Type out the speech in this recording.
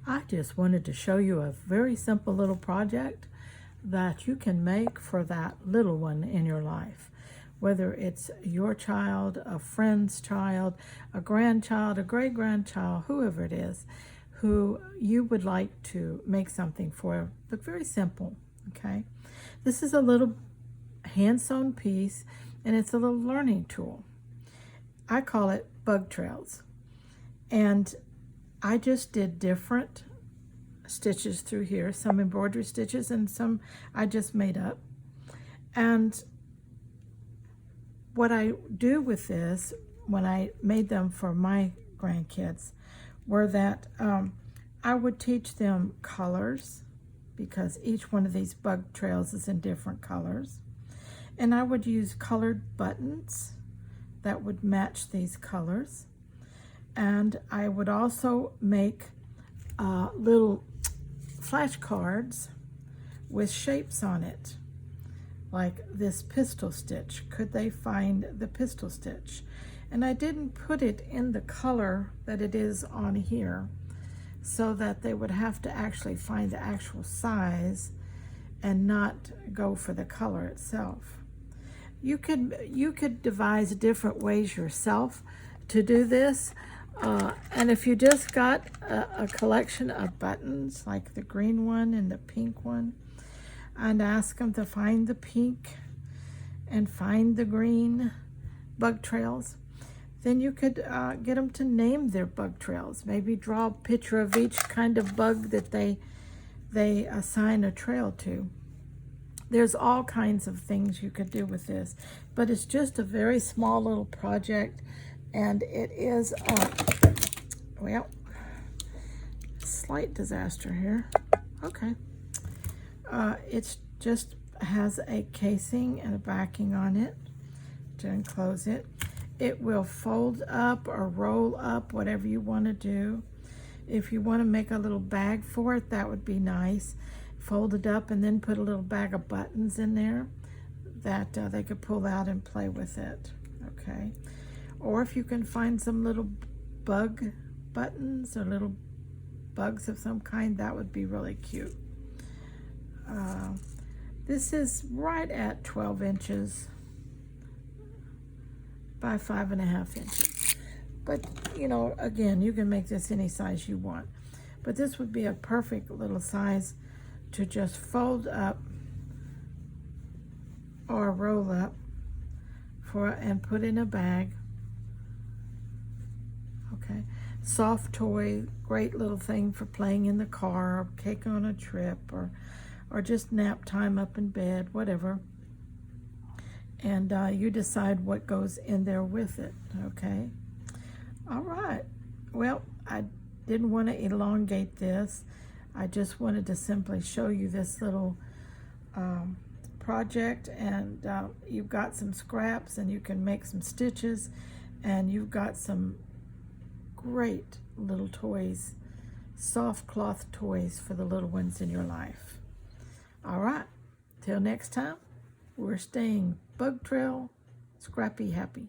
I just wanted to show you a very simple little project that you can make for that little one in your life. Whether it's your child, a friend's child, a grandchild, a great-grandchild, whoever it is, who you would like to make something for, but very simple, okay? This is a little hand-sewn piece, and it's a little learning tool. I call it Bug Trails. And I just did different stitches through here, some embroidery stitches and some I just made up. And what I do with this, when I made them for my grandkids, were that I would teach them colors, because each one of these bug trails is in different colors. And I would use colored buttons that would match these colors. And I would also make little flashcards with shapes on it, like this pistol stitch. Could they find the pistol stitch? And I didn't put it in the color that it is on here, so that they would have to actually find the actual size and not go for the color itself. You could devise different ways yourself to do this. And if you just got a collection of buttons, like the green one and the pink one, and ask them to find the pink and find the green bug trails, then you could get them to name their bug trails. Maybe draw a picture of each kind of bug that they assign a trail to. There's all kinds of things you could do with this, but it's just a very small little project, and it is, well, slight disaster here. Okay. It's just has a casing and a backing on it to enclose it. It will fold up or roll up, whatever you want to do. If you want to make a little bag for it, that would be nice. Fold it up and then put a little bag of buttons in there that they could pull out and play with it, okay? Or if you can find some little bug buttons or little bugs of some kind, that would be really cute. This is right at 12 inches by 5.5 inches. But, you know, again, you can make this any size you want. But this would be a perfect little size to just fold up or roll up and put in a bag. Okay, soft toy, great little thing for playing in the car, or take on a trip, or just nap time up in bed, whatever. And you decide what goes in there with it, okay? All right, well, I didn't want to elongate this. I just wanted to simply show you this little project, and you've got some scraps and you can make some stitches, and you've got some great little toys, soft cloth toys for the little ones in your life. All right, till next time, we're staying bug trail scrappy happy.